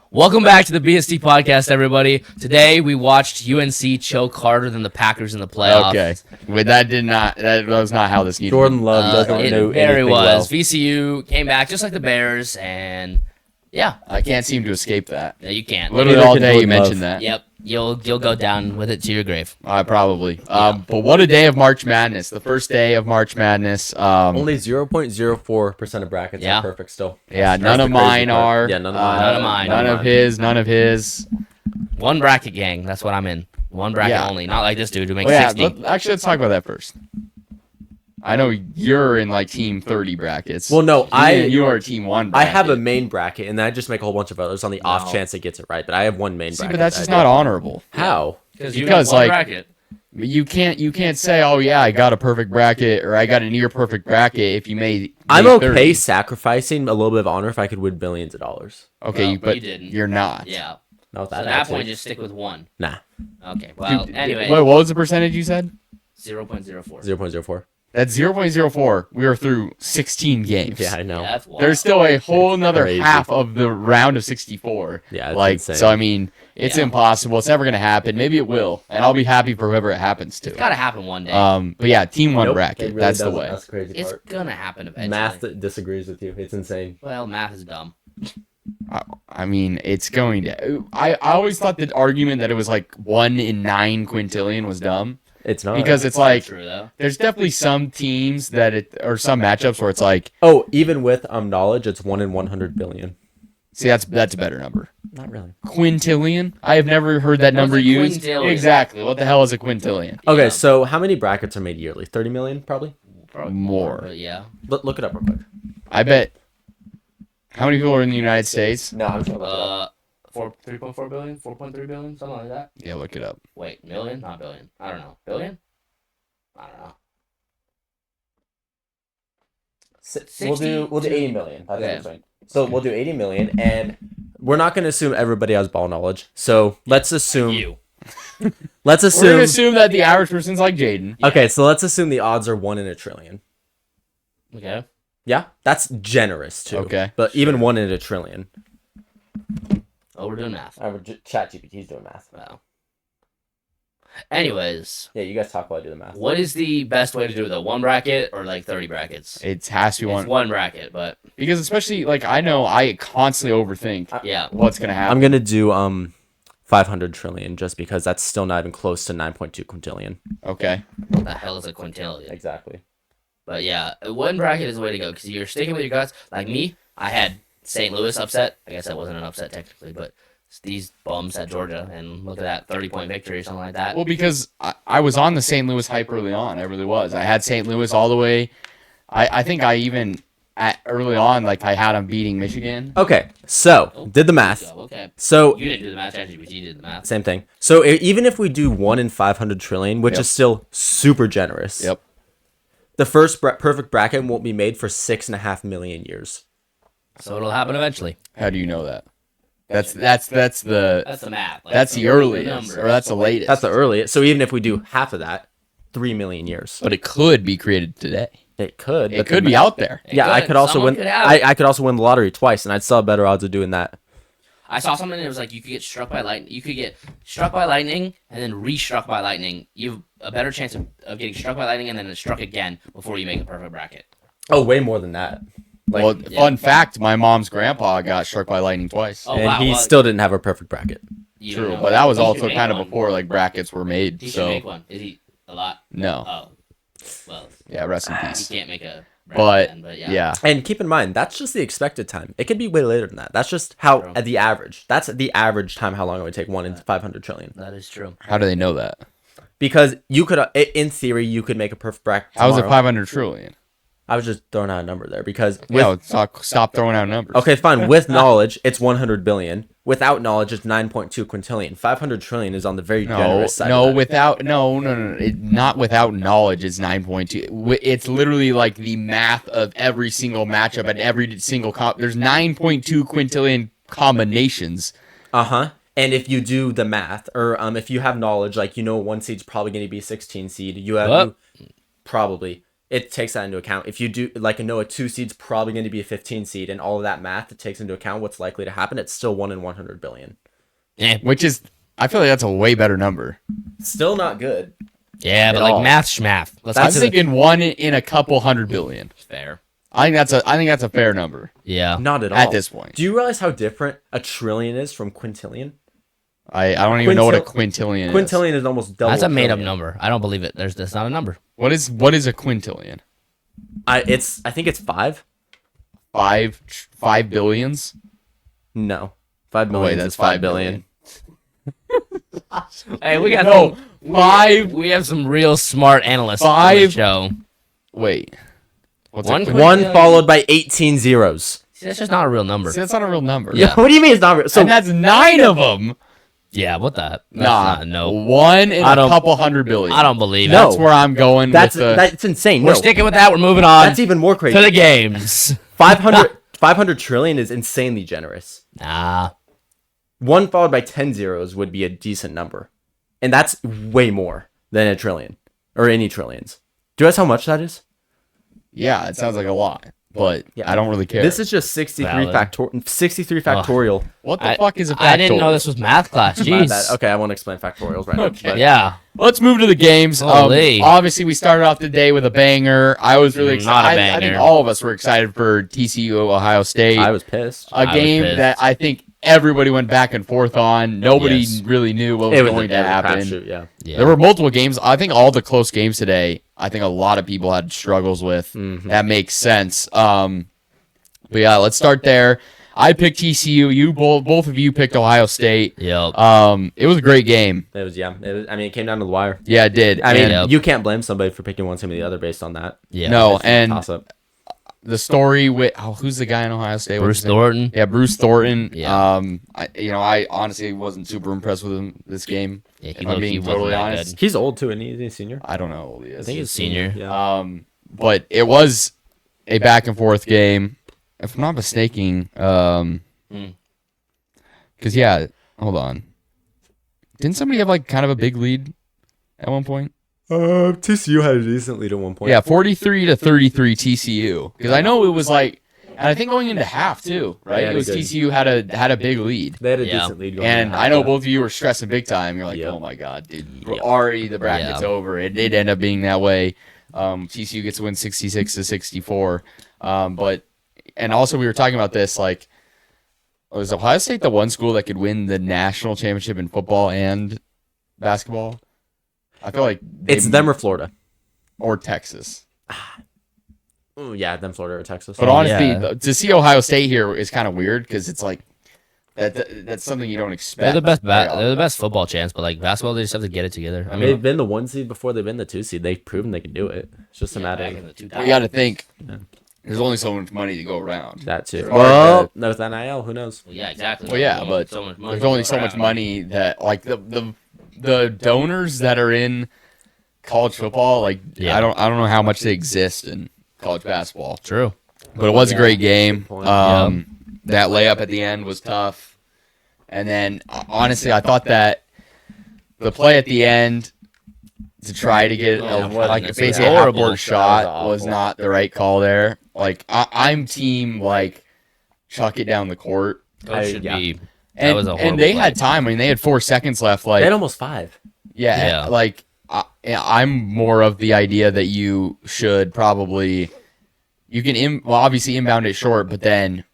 Welcome back to the BST podcast, everybody. Today we watched UNC choke harder than the Packers in the playoffs. Okay, but that was not how this needed. Jordan Love doesn't It know very anything was. well. VCU came back just like the Bears, and yeah, I can't seem to escape that. you can't. Literally Neither all can day you Jordan mentioned Love. that. Yep, you'll go down with it to your grave. Probably. But what a day of March Madness. The first day of March Madness. Only 0.04% of brackets Yeah. are perfect still. Yeah, That's none the of crazy mine part. are. Yeah, none of mine. None of mine. None of his. One bracket gang. That's what I'm in. One bracket Yeah. only. Not like this dude who makes Oh, yeah, 60. let's talk about that first. I know you're in like team 30 brackets. Well, no, you are team 1 I bracket. have a main bracket, and then I just make a whole bunch of others on the off No. chance it gets it right. But I have one main See, bracket. but that's that just I not do. honorable. How? Because like, bracket. You can't say, oh yeah, I got a perfect bracket or I got a near perfect bracket if you made. I'm made okay 30. sacrificing a little bit of honor if I could win billions of dollars. Okay, Well, but you didn't. you're not. Yeah. Not So that at that actually. point, just stick with one. Nah, Okay. Well, anyway, Wait, what was the percentage you said? 0.04. 0.04. That's 0.04. We were through 16 games. Yeah, I know. Yeah, that's wild. There's still a whole nother crazy. half of the round of 64. Yeah, it's like insane. so. I mean, it's Yeah. impossible. It's never gonna happen. Maybe it will, and I'll be happy for whoever it happens to. It's gotta happen one day. But yeah, team 1 Nope, bracket. it really That's the doesn't. way. That's the crazy It's part. gonna happen eventually. Math disagrees with you. It's insane. Well, math is dumb. I mean, it's going to. I always thought the argument that it was like 1 in 9 quintillion was dumb It's not. because it's like True though. there's definitely some teams or some matchups where it's like, Oh, even with knowledge, it's 1 in 100 billion. see, that's a better number. Not really. Quintillion? I have never heard that number a used. quintillion? Exactly. What the hell is a quintillion? Okay, Yeah. so how many brackets are made yearly? 30 million, probably. Probably More. but yeah. Look it up real quick. I bet. How many people are in the United States? No, I'm just gonna look it up. 3.4 billion, 4.3 billion, something like that. Yeah, look it up. Wait, million, not billion. I don't know. Billion? I don't know. We'll do 80 million. That's Okay. what I'm saying. So we'll do 80 million, and we're not going to assume everybody has ball knowledge. So let's assume. You. Let's We're assume. gonna assume that the average person's like Jaden. Okay, so let's assume the odds are 1 in a trillion. Okay. Yeah, that's generous too. Okay. But even 1 in a trillion. Oh, we're doing math. Chat GPT's doing math. Wow. Anyways, Yeah, you guys talk while I do the math. what is the best way to do it though? One bracket or like 30 brackets? It has to be It's one one bracket, but because especially like I know I constantly overthink yeah. what's gonna happen. I'm gonna do 500 trillion just because that's still not even close to 9.2 quintillion. Okay. What the hell is a quintillion? Exactly. But yeah, one bracket is the way to go because you're sticking with your guts. Like me, I had St. Louis upset. I guess that wasn't an upset technically, but these bums at Georgia, and look at that 30-point victory or something like that. Well, because I was on the St. Louis hype early on. I really was. I had St. Louis all the way. I think I even early on like I had them beating Michigan. Okay, so did the math. So, okay. So You didn't do the math, ChatGPT did the math. same thing. So even if we do 1 in 500 trillion, which Yep. is still super generous. Yep. The first perfect bracket won't be made for 6.5 million years. So it'll happen eventually. How do you know that? That's the That's the math. Like, that's the earliest or that's the latest. That's the earliest. So even if we do half of that, 3 million years. But it could be created today. It could. It could be out there. It Yeah, I could. could also Someone win. could have it. I could also win the lottery twice, and I'd still have better odds of doing that. I saw something and it was like you could get struck by lightning. You could get struck by lightning and then re-struck by lightning. You have a better chance of getting struck by lightning and then struck again before you make a perfect bracket. Oh, way more than that. Like, Well, yeah. fun fact: my mom's grandpa got struck by lightning twice. Oh, and wow, he well, still didn't have a perfect bracket. you True, don't know. but that was He should also make kind of one. before like brackets were made. He should So make one. Is he a lot? no, Oh, well, yeah, rest in he peace. can't make a bracket But then, but yeah. And keep in mind, that's just the expected time. It could be way later than that. That's just how True. at the average. That's the average time how long it would take 1 in 500 trillion. that is true. How do they know that? Because you could, in theory, you could make a perfect bracket. How is it tomorrow. 500 trillion? I was just throwing out a number there because Yeah, stop throwing out numbers. okay, fine. With knowledge, it's 100 billion. Without knowledge, it's 9.2 quintillion. 500 trillion is on the very No, generous side. no, of that. without no. Not without knowledge. It's 9.2. It's literally like the math of every single matchup and every single there's 9.2 quintillion combinations. Uh-huh. And if you do the math, or if you have knowledge, like one seed's probably going to be 16 seed. You have What? probably it takes that into account. If you do like a 2 seed's probably going to be a 15 seed, and all of that math it takes into account what's likely to happen, it's still 1 in 100 billion. Yeah, Which is, I feel like that's a way better number. Still not good. yeah, but At like all. math schmath. Let's I'm get to the thinking 1 in a couple hundred billion. fair. I think that's a fair number Yeah. Not at all. at this point. Do you realize how different a trillion is from quintillion? I don't even know what a quintillion is. Quintillion is almost double. That's a made up trillion. number. I don't believe it. That's not a number. What is a quintillion? I think it's 5. 5 billions? No, 5 Oh, million. wait, That's 5 billion. Hey, we got No, 5. We have some real smart analysts on the 5. show. Wait. What's One a One Quintillion. followed by 18 zeros. See, that's just not a real number. See, that's not a real number. Yeah. What do you mean it's not real? So And that's 9 of them. Yeah, what the? Nah, no. 1 in I a don't- couple hundred billion. I don't believe No. it. That's where I'm going. that's with the, that's insane. We're No, sticking with that. We're moving on that's even more to crazy. the games. 500 trillion is insanely generous. Nah. 1 followed by 10 zeros would be a decent number. And that's way more than a trillion. Or any trillions. Do you realize how much that is? Yeah, it sounds like a lot, but Yeah. I don't really care. This is just 63 Valid. 63 factorial. What the fuck is a factorial? I didn't know this was math class. My Jeez. bad. Okay, I won't explain factorials right now. Okay. But Yeah. Let's move to the games. Holy. Obviously, we started off the day with a banger. I was really Not a excited. I think banger. all of us were excited for TCU Ohio State. I was pissed. A was game pissed. that I think everybody went back and forth on. Nobody Yes. really knew what was going to happen. crapshoot, yeah. Yeah. There were multiple games. I think all the close games today, I think a lot of people had struggles with. Mm-hmm. That makes sense. But yeah, let's start there. I picked TCU. You both of you picked Ohio State. Yep. It was a great game. It was, yeah. I mean, it came down to the wire. Yeah, it did. I mean, And Yep. you can't blame somebody for picking one team or the other based on that. Yeah. no, It's a and toss-up. the story with who's the guy in Ohio State? What's Bruce his name? Thornton. Yeah, Bruce Thornton. Yeah. I honestly wasn't super impressed with him this game. Yeah, If I'm being totally honest. He's old too, and he's a senior. I don't know how old he is. I think he's senior. Yeah. But it was a back and forth game, if I'm not mistaken. Because yeah, hold on. Didn't somebody have like kind of a big lead at one point? TCU had a decent lead at one point. Yeah, 43-33 TCU. Because I know it was like, and I think going into half too, right? Yeah, It was they did. TCU had a big lead. They had a Yeah. decent lead going. And into I know half, both of you were stressing big time. You're like, Yep. oh my god, dude, we're already the bracket's Yeah. over. It did end up being that way. TCU gets to win 66-64. And also we were talking about this, like, was Ohio State the one school that could win the national championship in football and basketball? I feel like It's them or Florida. or Texas. Oh, yeah, them Florida or Texas. But honestly, yeah. to see Ohio State here is kind of weird because it's like that's something you don't expect. They're the best. very often. They're the best football chance, but like basketball, they just have to get it together. I mean, they've been the 1 seed before they've been the 2 seed. They've proven they can do it. It's just a matter back in of the You 2000s. got to think. There's only so much money to go around. that too. It's Well, no, with NIL, who knows? Well, yeah, exactly. Well, yeah, There's but so much money there's only going so much around. money that like the donors that are in college football, like Yeah. I don't know how much they exist in college basketball. True. But it was a great game. Good point. That layup at the end was tough. And then honestly, I thought that the play at the end to try to get Yeah, like it's basically a horrible. half-court shot That was was awful. not the right call there. Like I'm team like chuck it down the court. Coach should yeah. be. That And, was a horrible and they play. had time. I mean, they had 4 seconds left. Like They had almost 5. yeah, Yeah. like I'm more of the idea that you should probably you can obviously inbound it short, but then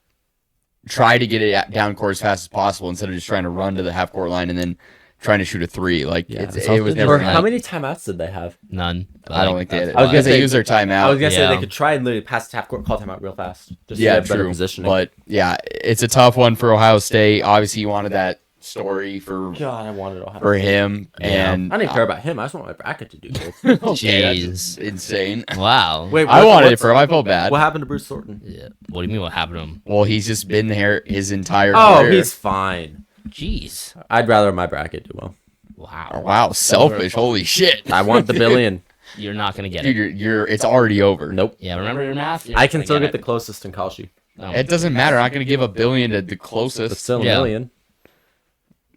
try to get it down court as fast as possible instead of just trying to run to the half court line and then trying to shoot a 3. Like it was never. How many timeouts did they have? None. But, I don't like, think they. that's I was why. gonna say say- use their timeout. I was gonna say Yeah. they could try and literally pass the half court, call timeout real fast. Just to yeah, get better true. positioning. But yeah, it's a tough one for Ohio State. Obviously, you wanted that story for God, I wanted Ohio. him, Yeah. and I don't even care about him. I just want my bracket to do good. okay, that's Jeez. insane. Wow. Wait, I wanted it what's- for him. I felt bad. What happened to Bruce Thornton? Yeah. What do you mean? What happened to him? Well, he's just been there his entire Oh, career. he's fine. Jeez. I'd rather my bracket do well. Wow. Wow, selfish. Holy shit. I want the billion. You're not gonna get Dude, it. you're it's already over. Nope. Yeah. Remember your math. You're I not can gonna still get the it. closest in Kalshi. No. It doesn't matter. I'm not going to give $1 billion to the But closest. still a Yeah. million.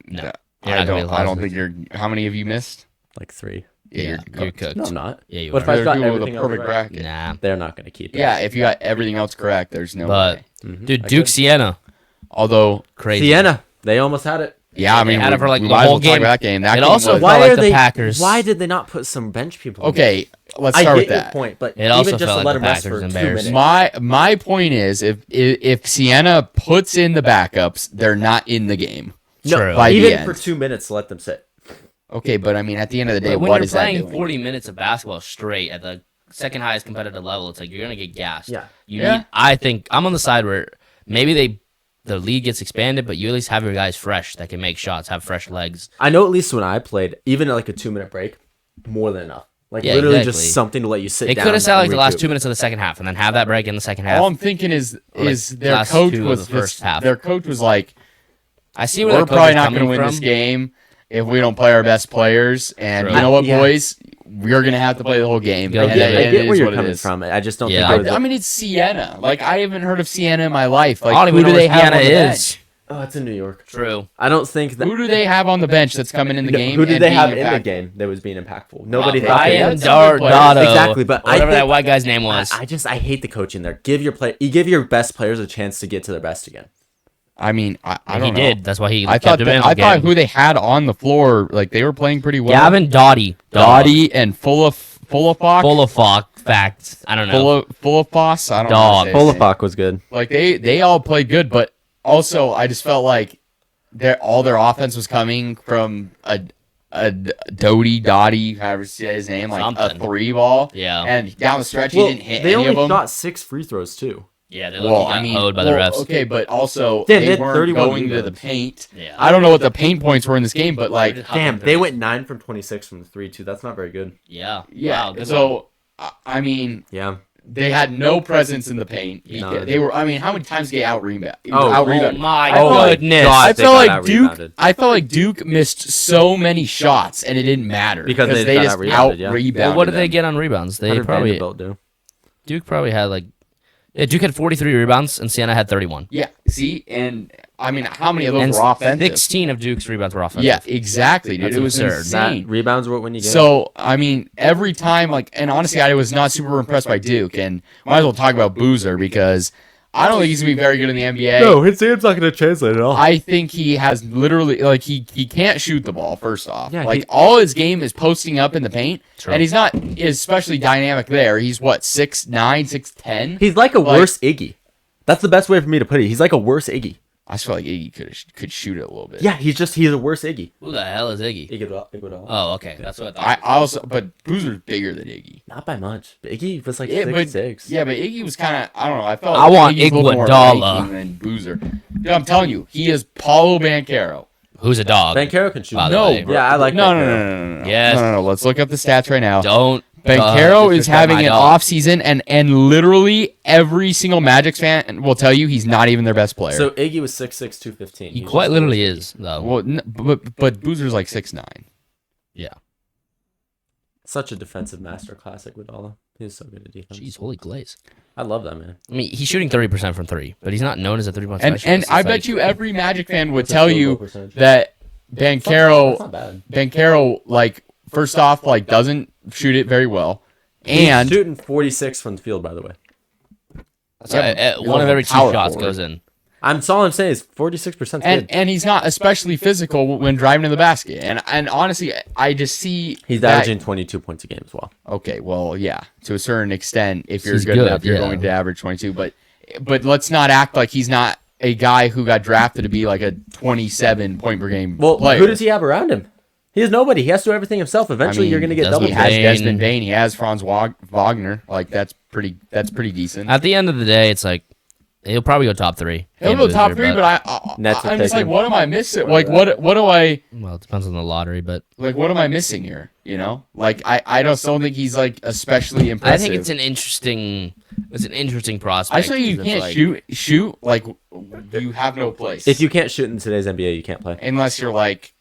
No. You're I not gonna be don't. the I don't closest. think you're. How many have you missed? Like 3. Yeah, you're cooked. No, I'm not. Yeah, you What if are. I've got People with a everything else perfect right? bracket. Nah. They're not going to keep it. Yeah, if you got everything else correct, there's no But way. dude, I Duke could. Siena, Although, crazy. Siena, they almost had it. yeah, I They mean, had it for, like, we the might as whole well talk game. about that game. That It game also was, felt like the Packers. Why did they not put some bench people? in? okay. Let's I start get with your that. point, but It also even just felt to like let the them rest Packers for and 2 Bears. minutes. My point is, if Sienna puts in the backups, they're not in the game. True. By the even end. for 2 minutes, let them sit. Okay, but I mean, at the end of the day, But when what you're is that playing doing? 40 minutes of basketball straight at the second highest competitive level, it's like you're gonna get gassed. Yeah. You Yeah. need. I think I'm on the side where maybe the league gets expanded, but you at least have your guys fresh that can make shots, have fresh legs. I know at least when I played, even like a 2 minute break, more than enough. Like Yeah, literally exactly. just something to let you sit They down. could have sat like and the last recoup. 2 minutes of the second half and then have that break in the second half. All I'm thinking is like their last coach two of was the first half. Their coach was like, I see where we're the coach probably is not coming going to win from. this game if we don't play our best players. And True. you know what, Yeah. boys? We're going to have to play the whole game. Go And get I it. get, I it get is where you're what it coming is. from. I just don't Yeah. think. It was I mean, it's Sienna. Like, I haven't heard of Sienna in my life. Like, I don't who even do know they where have Sienna on the bench? is. oh, it's in New York. True. I don't think that. Who do they have on the bench that's coming in the game? Who did and they being have in the impactful? game that was being impactful? Nobody. Ryan thought they Ryan did. Dar- some good players. Dardado. Exactly, but I whatever think- that white guy's name was. I hate the coaching there. You give your best players a chance to get to their best again. I mean, I And don't he know. did. That's why he I kept thought him in. I the thought game. who they had on the floor, like they were playing pretty well. Gavin Dottie. Dottie and full of Fock. Full of facts. I don't know. Full of Foss. I don't know. Dog. how to say his name. Polapok was good. Like they all played good, but also I just felt like all their offense was coming from a Dottie, however you say his name, like Something. a 3 ball. Yeah. And down the stretch, he Well, didn't hit they any only of them. shot 6 free throws too. Yeah, they Well, got I mean, hoed by the refs. okay, but also Damn, they they had weren't 31 going to the rebounds. paint. Yeah. I don't know what the paint points were in this game, but like, Damn, they went 9 from 26 from the 3 too. That's not very good. Yeah. yeah. Wow, good one. So I mean, Yeah. they had no presence in the paint. None. They were. I mean, how many times did they out rebound? Oh, Oh my Oh, goodness. God. I they felt got like out-rebounded. I felt like Duke missed so many shots and it didn't matter Because they they got just out-rebounded, yeah. rebounded. Well, what did they get on rebounds? How They did probably Vanderbilt do? Duke probably had like Duke had 43 rebounds and Siena had 31. Yeah. See, and I mean, how many of those And were offensive? 16 of Duke's rebounds were offensive. Yeah, exactly, dude. That's it was absurd. insane. That rebounds were what you get. So I mean, every time, like, and honestly, I was not super impressed by Duke, and might as well talk about Boozer because I don't think he's gonna be very good in the NBA. his game's not going to translate at all. I think he has literally like he can't shoot the ball. First off, Yeah, like he- all his game is posting up in the paint, True. and he's not especially dynamic there. He's what 6'9", 6'10". He's like a Like- worse Iggy. That's the best way for me to put it. He's like a worse Iggy. I just feel like Iggy could shoot it a little bit. Yeah, he's a worse Iggy. Who the hell is Iggy? Iguodala. Oh, okay. That's what I thought. I also, but Boozer's bigger than Iggy. Not by much. But Iggy was like Yeah, but 6'6". yeah, but Iggy was kind of I don't know. I felt I like want Iggy's a little more Iguodala. lanky than Boozer. Dude, I'm telling you, he is Paulo Banchero. Who's a dog? Bancaro can shoot. By the No, way. bro. Yeah, I like no, Banchero. no, no, no, no, no. Yes. No. Let's look up the stats right now. Don't. Banchero is disrespect having my an dog. off season, and literally every single Magic fan will tell you he's not even their best player. So Iggy was 6'6", 215. He quite literally is, though. well, but Boozer's like 6'9". Yeah. Such a defensive master class, Iguodala. He's so good at defense. Jeez, holy glaze. I love that man. I mean, he's shooting 30% from three, but he's not known as a 3-point And specialist. I It's bet like- you every Magic fan would It's a tell field goal you percentage. that That's Banchero not bad. like first off like doesn't shoot it very well, He's and shooting 46 from the field, by the way. So, Yeah, one of every two power shots forward. goes in. All I'm saying is 46% good. and he's not especially physical when driving to the basket. And honestly, I just see He's that- averaging 22 points a game as well. Okay, well, yeah, to a certain extent, if you're He's good good, enough, you're yeah. going to average 22. But let's not act like he's not a guy who got drafted to be like a 27 point per game Well, player. who does he have around him? He has nobody. He has to do everything himself. Eventually, mean, you're going to get Desmond double He has Bain. Desmond Bain. He has Franz Wagner. Like that's pretty decent. At the end of the day, it's like he'll probably go top three. He'll Game go top loser, 3, but Nets will I'm take just like, him. what am I missing? Like, what do I well, it depends on the lottery, but what am I missing here? You know, like I just don't think he's like especially impressive. I think it's an interesting prospect. I say you 'cause it's can't like- shoot like you have no place. If you can't shoot in today's NBA, you can't play. unless you're like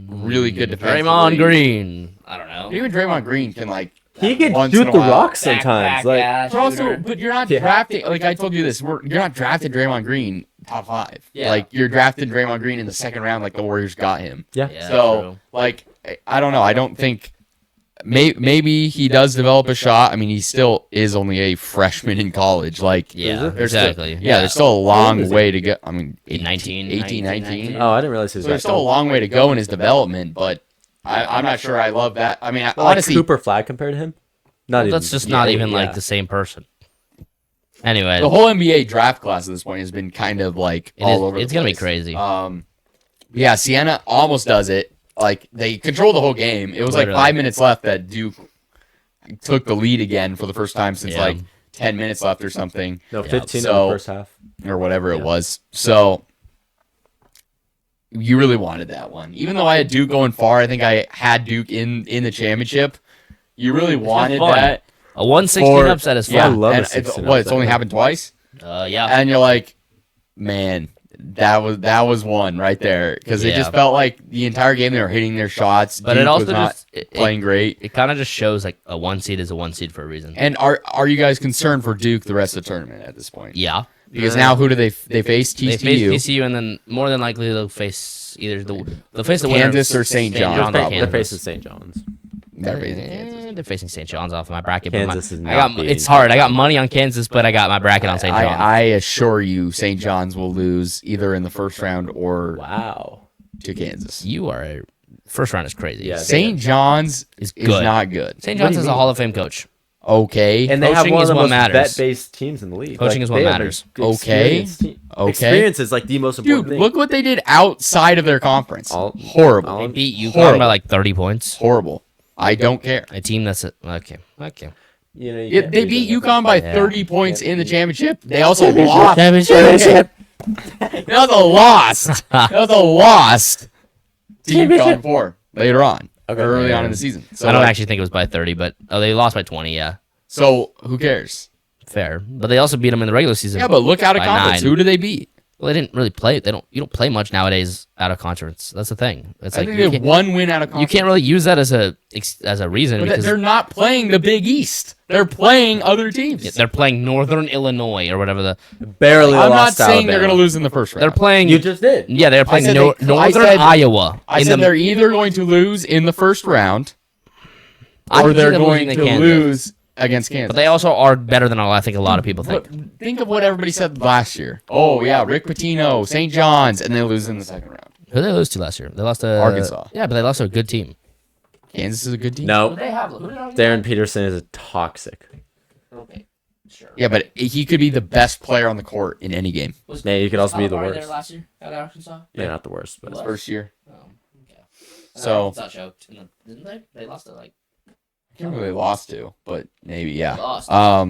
really good defensively. Draymond Green. I don't know. Even Draymond Green can like He can once shoot in a the while. rocks sometimes. Like But also, but you're not Yeah. drafting. Like I told you this, you're not drafting Draymond Green top 5. Yeah. Like you're drafting Draymond Green in the second round. Like the Warriors got him. yeah. Yeah, so true. like I don't know. I don't think maybe he does develop a shot. I mean, he still is only a freshman in college. Like, Yeah, there's still- exactly. there's still a old long is he? way to go. I mean, 19, 19. Oh, I didn't realize he was So there's that still a tall. long way to go in his development, but I'm not sure I love that. I mean, Well, honestly, like Cooper Flag compared to him. Not even. That's just not even like yeah. the same person. Anyway, the whole NBA draft class at this point has been kind of like all over. it's the gonna be place. crazy. Yeah, Siena almost does it. Like they control the whole game. It was like Literally. 5 minutes left that Duke took the lead again for the first time since Yeah. like 10 minutes left or something No, Yeah, 15 in so- the first half. or whatever it Yeah. was. So you really wanted that one, even though I had Duke going far. I think I had Duke in the championship. You really wanted fun. that. A 116 for- upset is Yeah, I fun. love a and 16 it's upset. only happened twice, Yeah. and you're like, man. That was one right there because it Yeah. just felt like the entire game they were hitting their shots. But Duke it also was not just it playing great. kind of just shows like a 1 seed is a 1 seed for a reason. And are you guys concerned for Duke the rest of the tournament at this point? Yeah. Because now who do they face? They face TCU, TCU, and then more than likely they'll face either they'll face the winner of Kansas or St. John's, John's or probably. They're Kansas. facing St. John's. They're facing Kansas. They're facing St. John's off of my bracket. Kansas but is I not got beating it's hard. I got money on Kansas, but I got my bracket on St. John's. I assure you, St. John's will lose either in the first round or Wow. to Kansas. You are first round is crazy. Yeah. St. John's Is is good. not good. St. What do John's you is a mean? Hall of Fame coach. Okay. And they have Coaching one of is the what most matters. bet-based teams in the league. Coaching is what they have a matters. good Okay. experience team. Okay. Experience is like the most important Dude, thing. look what they did outside of their conference. All- Horrible. all- They beat UConn Horrible. by like 30 points. Horrible. I don't care. A team that's okay. You know, you Yeah, can't they beat beat them. UConn by Yeah. 30 points Can't in the beat- championship. They also lost. Championship. That was a loss. That was a loss to UConn 4 later on, Okay. early on in the season. So I don't like, actually think it was by 30, but they lost by 20. Yeah, So who cares? fair. But they also beat them in the regular season. Yeah, but look out of By conference. 9. Who do they beat? Well, they didn't really play. You don't play much nowadays out of conference. That's the thing. It's I like think you they can't, have one win out of you conference. can't really use that as a reason But because they're not playing the Big East. They're playing other teams. they're playing Northern Illinois or whatever Barely I'm not lost saying they're Alabama. going to lose in the first round. they're playing. You just did. Yeah, they're playing said I Northern said- Iowa. I in said the, they're either going to lose in the first round I or can see they're them going losing to Kansas. lose against Kansas. But they also are better than I think a lot of people think. Look, think of what everybody said last year. Oh, yeah, Rick Pitino, St. John's, and they lose in the second round. Who did they lose to last year? They lost to Arkansas. Yeah, but they lost to a good team. Kansas is a good team. No. They have. Darren Peterson is a toxic. Okay, sure. Yeah, but he could be the best player on the court in any game. Yeah, you could also be the worst. last year at Arkansas. Yeah, not the worst, but His first year. Oh, okay. So- Arkansas choked, didn't they? They lost to like. I can't remember who they lost to, but maybe, yeah. Lost. All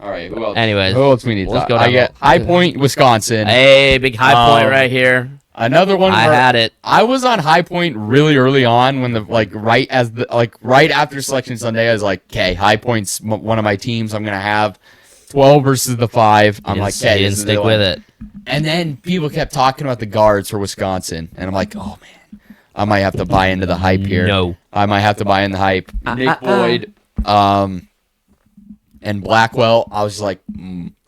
right, who else? Anyways, Who else we need to let's talk? go I down get the- High Point, Wisconsin. Hey, big high point right here. Another one. I where had it. I was on High Point really early on when right after Selection Sunday. I was like, okay, High Point's one of my teams. I'm gonna have 12 versus the 5. I'm like, okay, He didn't stick with it. And then people kept talking about the guards for Wisconsin, and I'm like, oh man, I might have to buy into the hype here. No. I might have to buy in the hype. Nick Boyd, and Blackwell. I was like,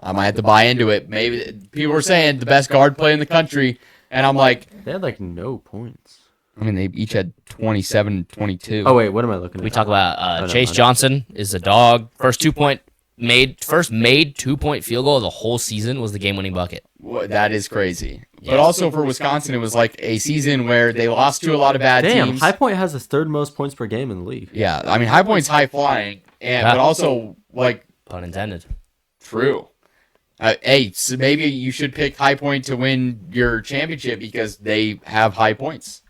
I might have to buy into it. Maybe people were saying the best guard play in the country, and I'm like, they had like no points. I mean, they each had 27, 22. Oh wait, what am I looking at? We talk about no, Chase no. Johnson is a dog. First made 2-point field goal of the whole season was the game-winning bucket. That is crazy. Yeah. But also for Wisconsin, it was like a season where they lost to a lot of bad Damn, teams. High Point has the third most points per game in the league. Yeah, I mean, High Point's high flying, but also like Pun intended. true. Hey, so maybe you should pick High Point to win your championship because they have high points.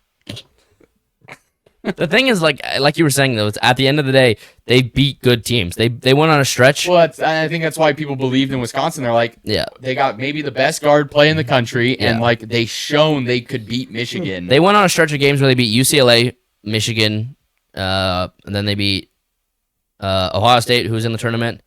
The thing is, like you were saying, though, it's at the end of the day, they beat good teams. They went on a stretch. Well, I think that's why people believed in Wisconsin. They're like, Yeah. they got maybe the best guard play in the country, and Yeah. like they shown they could beat Michigan. They went on a stretch of games where they beat UCLA, Michigan, and then they beat Ohio State, who's in the tournament.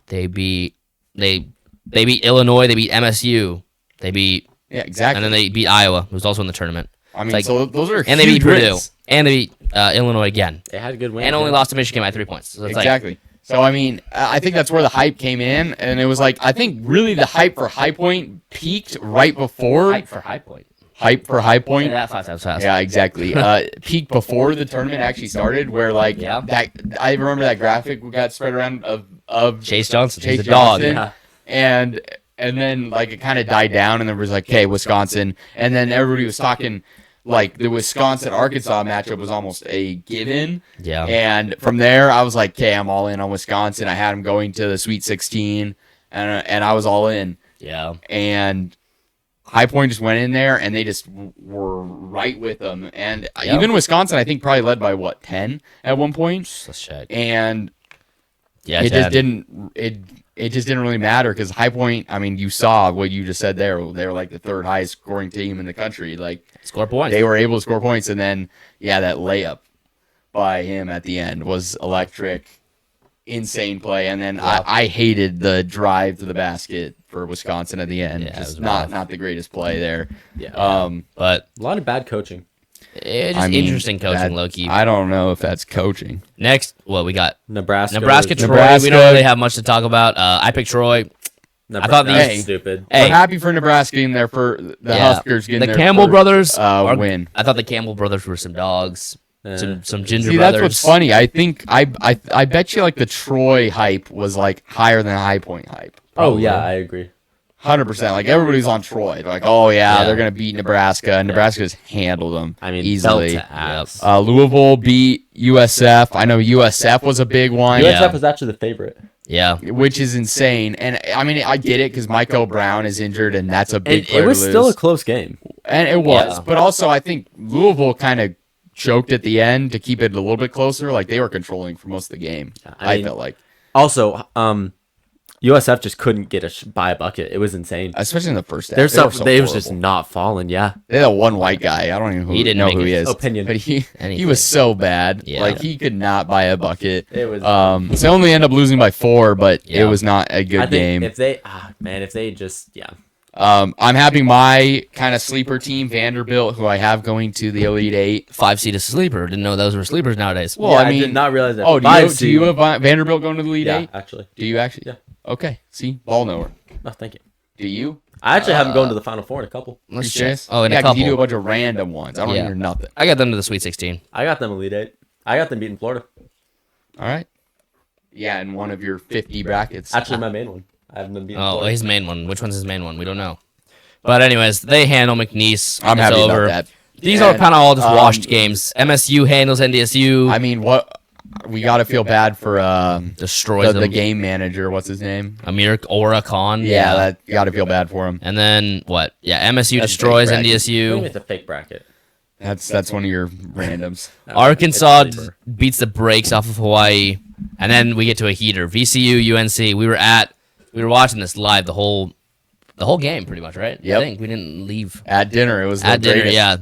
They beat Illinois. They beat MSU. They beat yeah, exactly. and then they beat Iowa, who's also in the tournament. I mean, like- so those are And they huge beat Purdue. wins. And they beat Illinois again. They had a good win. And only lost to Michigan by 3 points. So it's Exactly. So I mean, I think that's where the hype came in, and it was like I think really the hype for High Point peaked right before like hype for High Point. hype for High Point. Yeah, 5 times fast. Yeah, exactly. Peak before the tournament actually started, where like Yeah. that. I remember that graphic got spread around of Chase Johnson. Chase He's a dog. Johnson. Yeah. And then like it kind of died down, and there was like, okay, Wisconsin, and then everybody was talking like the Wisconsin Arkansas matchup was almost a given. Yeah. And from there, I was like, okay, I'm all in on Wisconsin. I had them going to the Sweet 16, and I was all in. Yeah. And High Point just went in there, and they just were right with them. And Yeah. even Wisconsin, I think, probably led by what 10 at one point. Let's check. And Yeah, it 10. just didn't it just didn't really matter because High Point. I mean, you saw what you just said there. They were like the third highest scoring team in the country. Like Score points. they were able to score points, and then that layup by him at the end was electric, insane play. And then I hated the drive to the basket for Wisconsin at the end. Yeah, it Just was rough. not the greatest play there. Yeah. But A lot of bad coaching. it's just interesting coaching, Loki. I don't know if that's coaching. Next, what we got? Nebraska. Nebraska, Troy. Nebraska. We don't really have much to talk about. I picked Troy. Nebraska. I thought these- That's stupid. Hey. We're happy for Nebraska getting there for the Huskers getting the their Campbell first, brothers win. I thought the Campbell brothers were some dogs. Some ginger See, brothers. that's what's funny. I think I bet you like the Troy hype was like higher than the High Point hype. Oh yeah, I agree. 100%. Like everybody's on Troy. They're like, oh yeah, Yeah. they're gonna beat Nebraska, and Nebraska just handled them. I mean, easily. belt to ass. Louisville beat USF. I know USF was a big one. USF was actually the favorite. Yeah. Which is insane. And I mean, I get it because Michael Brown is injured, and that's a big And player it was to still a lose. close game. And it was. Yeah. But also, I think Louisville kind of choked at the end to keep it a little bit closer. Like they were controlling for most of the game. I mean, felt like. Also, USF just couldn't get by a bucket. It was insane. Especially in the first half. There's They were something. so They was just horrible. not falling. Yeah. They had one white guy. I don't even He didn't know make who he his is. opinion. But he Anything. was so bad. Yeah. Like he could not buy a bucket. It was. So they only end up losing by 4, but Yeah. it was not a good I think game. if they, if they just, I'm having my kind of sleeper team, Vanderbilt, who I have going to the Elite Eight. 5 seed is sleeper. Didn't know those were sleepers nowadays. Well, Yeah, I I mean, did not realize that. Oh, Five do you seed. have Vanderbilt going to the Elite Yeah, Eight? actually. Do you actually? Yeah. Okay. See, ball knower. Oh, thank you. Do you? I actually haven't gone to the Final Four in a couple. You Let's check. serious? Oh, in yeah, a 'cause couple. you do a bunch of random ones. I don't Yeah. hear nothing. I got them to the Sweet 16. I got them Elite Eight. I got them beating Florida. All right. Yeah, in one of your 50 brackets. Actually, my main one. I have them beating Oh, Florida. his main one. Which one's his main one? We don't know. But anyways, they handle McNeese. I'm It's happy over. about that. These are And, kind of all just washed games. MSU handles NDSU. I mean, what we got to feel bad for destroys the them. game manager. What's his name? Amir Ora Khan. Yeah, that you got to feel bad for him. And then what? Yeah, MSU That's destroys fake bracket. What do you mean NDSU. it's a fake bracket? That's one of your randoms. Arkansas It's sleeper. beats the brakes off of Hawaii, and then we get to a heater. VCU, UNC. We were watching this live the whole game, pretty much, right? Yep. I think we didn't leave At dinner, it was the at dinner. greatest. Yeah,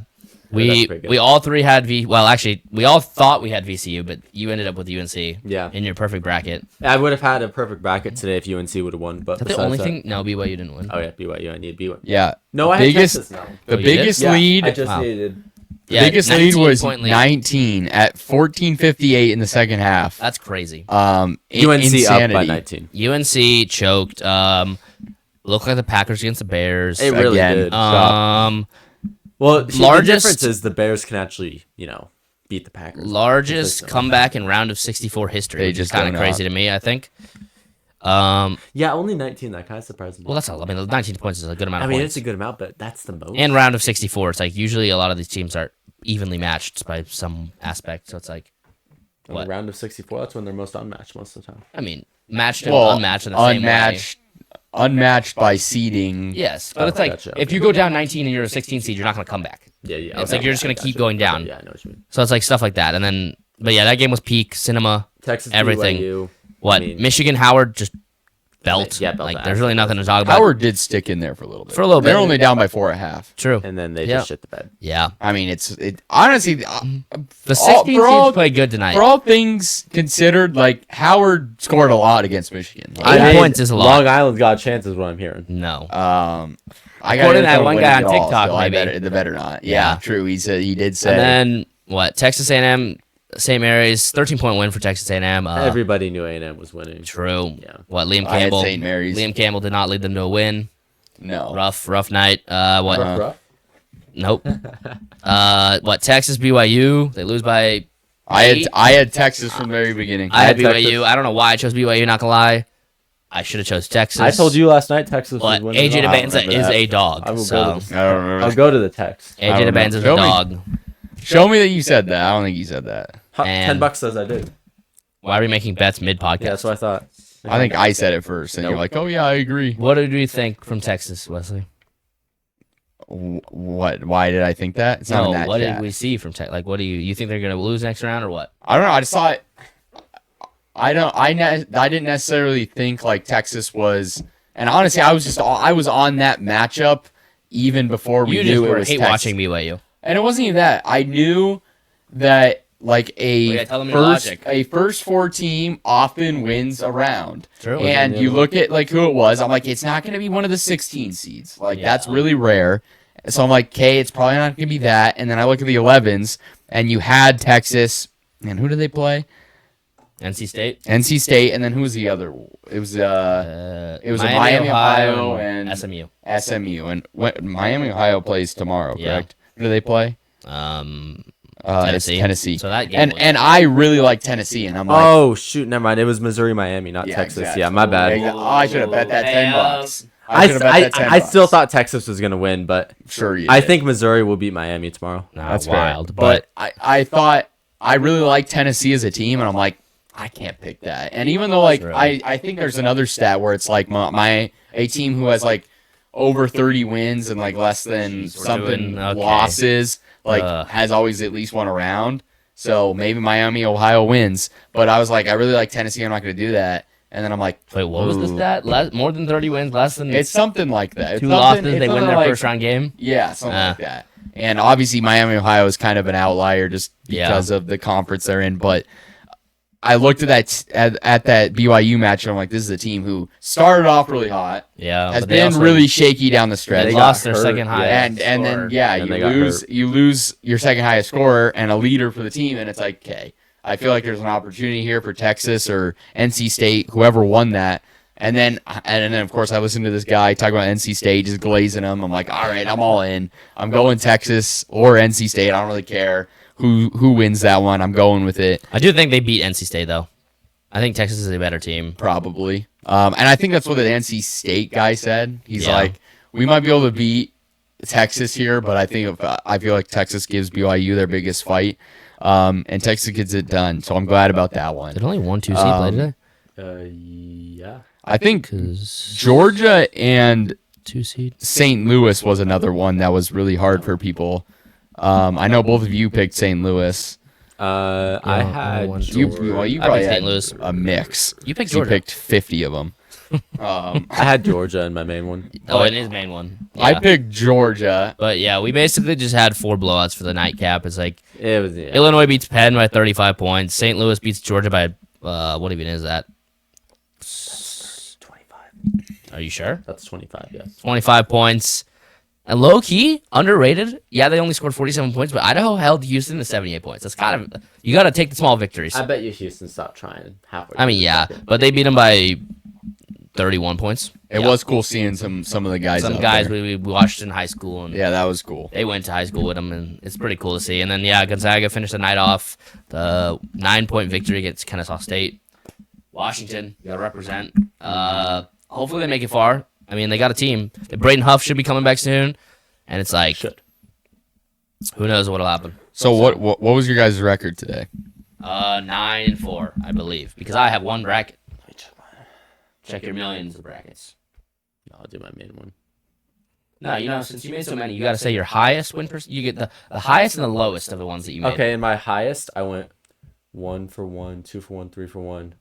we pretty good. we all three had Well, actually, we all thought we had VCU, but you ended up with UNC. Yeah. In your perfect bracket. I would have had a perfect bracket today if UNC would have won. But Is that the besides only that- thing? No, BYU didn't win. Oh yeah, BYU. I need BYU. Yeah. No, I The had biggest, Texas now. the Oh, you did? biggest Yeah, lead. I just Wow. needed. Yeah, biggest lead 19 was point lead. 19 at 14:58 in the second half. That's crazy. UNC insanity. up by 19. UNC choked. Looked like the Packers against the Bears. It really Again. did. Largest- Well, the difference is the Bears can actually, beat the Packers. Largest Consistently. comeback in round of 64 history. They Which is just kind of don't crazy to me, I think. Well, Yeah, only 19. That kind of surprised me. that's all. I mean, 19 points is a good amount I of mean, points. it's a good amount, but that's the most. And round of 64, it's like usually a lot of these teams are evenly matched by some aspect. So it's like, In what? the round of 64, that's when they're most unmatched most of the time. I mean, matched and Well, unmatched in the same way. unmatched by seeding. Yes, but Oh, it's like gotcha. if you go down 19 and you're a 16 seed, you're not going to come back. Yeah. It's like you're just gonna keep going down. Yeah, I know what you mean. So it's like stuff like that. And then, but yeah, that game was peak cinema. Texas, Everything. BYU. What? I mean- Michigan, Howard just belt. Yeah, belt like ass. there's really nothing to talk about. Howard did stick in there for a little bit. For a little They're bit. only down by 4 at half. True. And then they Yeah. just shit the bed. Yeah. I mean, it honestly. The 16 for all- teams played good tonight. For all things considered, like Howard scored a lot against Michigan. Eight Like, points is a lot. Long Island's got a chance, is what I'm hearing. No. I According to that got one guy on TikTok, I maybe. better not. Yeah. Yeah, true. He said he did say. And then what? Texas A&M, St. Mary's, 13-point win for Texas A&M. Everybody knew A&M was winning. True. Yeah. What? Liam I had Campbell. St. Mary's. Liam Campbell did not lead them to a win. no. Rough night. What? Rough. Nope. What? Texas, BYU. They lose by. I had Texas from the very beginning. I had had BYU. Texas. I don't know why I chose BYU. Not gonna lie. I should have chose Texas. I told you last night Texas was But winning. AJ it all. Debanza remember is that. a dog. I will So go to the, I don't remember. I'll go to the text. AJ don't Debanza's a remember. dog. Show me that you said that. I don't think you said that. And- $10 says I did. Why are we making bets mid podcast? Yeah, that's what I thought. I think I said it first, and you're Nope. like, "Oh yeah, I agree." What did we think from Texas, Wesley? What? Why did I think that? It's not No, in that what chat. did we see from Texas? Like, what do you think they're gonna lose next round or what? I don't know. I just saw it. I didn't necessarily think like Texas was, and honestly, I was on that matchup even before we You knew just it were was hate Texas. watching BYU. And it wasn't even that. I knew that like yeah, tell them your logic. a first four team often wins a round. True. And you look at like who it was, I'm like, it's not gonna be one of the 16 seeds. Like that's really rare. So I'm like, okay, it's probably not gonna be that. And then I look at the 11s, and you had Texas, and who did they play? NC State. NC State, and then who was the other? It was a Miami, Ohio, and SMU. SMU, and Miami, Ohio plays tomorrow, Yeah. correct? Who do they play? Tennessee. It's Tennessee. So that game was- and I really like Tennessee, and I'm like, Oh shoot, never mind. It was Missouri, Miami, not Yeah, Texas. exactly. Yeah, my bad. Exactly. Oh, I should have bet that Hey, $10. I, should've bet I, that $10. I still thought Texas was gonna win, but Sure, you I did. think Missouri will beat Miami tomorrow. Nah, That's wild. fair. But I thought I really like Tennessee as a team, and I'm like, I can't pick that. And even though like True. I think there's another stat where it's like a team who has like over 30 wins and like less than Jeez, we're something doing- okay. losses, like Ugh. has always at least won a round. So maybe Miami, Ohio wins. But I was like, I really like Tennessee. I'm not going to do that. And then I'm like, wait, what was the ooh. stat? More than 30 wins, less than It's something like that. It's two something- losses. it's They win something their like- first round game. Yeah, something like that. And obviously, Miami, Ohio is kind of an outlier just because of the conference they're in. But I looked at that BYU match, and I'm like, this is a team who started off really hot, Yeah, has but they been also- really shaky down the stretch, They got lost their hurt, second yeah. highest. and then scorer. yeah, And you they got lose hurt. you lose your second highest scorer and a leader for the team, and it's like, okay, I feel like there's an opportunity here for Texas or NC State, whoever won that. And then of course I listened to this guy talk about NC State just glazing them. I'm like, all right, I'm all in. I'm going Texas or NC State. I don't really care who wins that one. I'm going with it. I do think they beat NC State though. I think Texas is a better team. Probably. And I think that's what the NC State guy said. He's Yeah. like, we might be able to beat Texas here, but I feel like Texas gives BYU their biggest fight, and Texas gets it done. So I'm glad about that one. Did only 1-2 seed play today? Yeah. I think Because Georgia and 2 seed. St. Louis was another one that was really hard for people. I know both of you picked St. Louis. I I had won You I probably picked had St. Louis. a mix. You picked You Georgia. picked 50 of them. I had Georgia in my main one. Oh, in his main one. I Yeah. picked Georgia. But yeah, we basically just had 4 blowouts for the nightcap. It's like It was yeah. Illinois beats Penn by 35 points. St. Louis beats Georgia by what even is that? 25. Are you sure? That's 25. Yes. 25 points. And low key, underrated. Yeah, they only scored 47 points, but Idaho held Houston to 78 points. That's kind of you got to take the small victories. I bet you Houston stopped trying halfway. I mean, through the yeah, second. but they beat them by 31 points. It Yeah. was cool seeing some of the guys. Some out guys there. we watched in high school, and Yeah, that was cool. they went to high school with them, and it's pretty cool to see. And then yeah, Gonzaga finished the night off the 9-point victory against Kennesaw State. Washington, you gotta represent. Hopefully they make it far. I mean, they got a team. Braden Huff should be coming back soon, and it's like, who knows what'll happen. So what was your guys' record today? 9-4, I believe, because I have one bracket. Check your millions of brackets. I'll do my main one. No, since you made so many, you got to say your highest win You get the highest and the lowest of the ones that you made. Okay, in my highest, I went 1 for 1, 2 for 1, 3 for 1,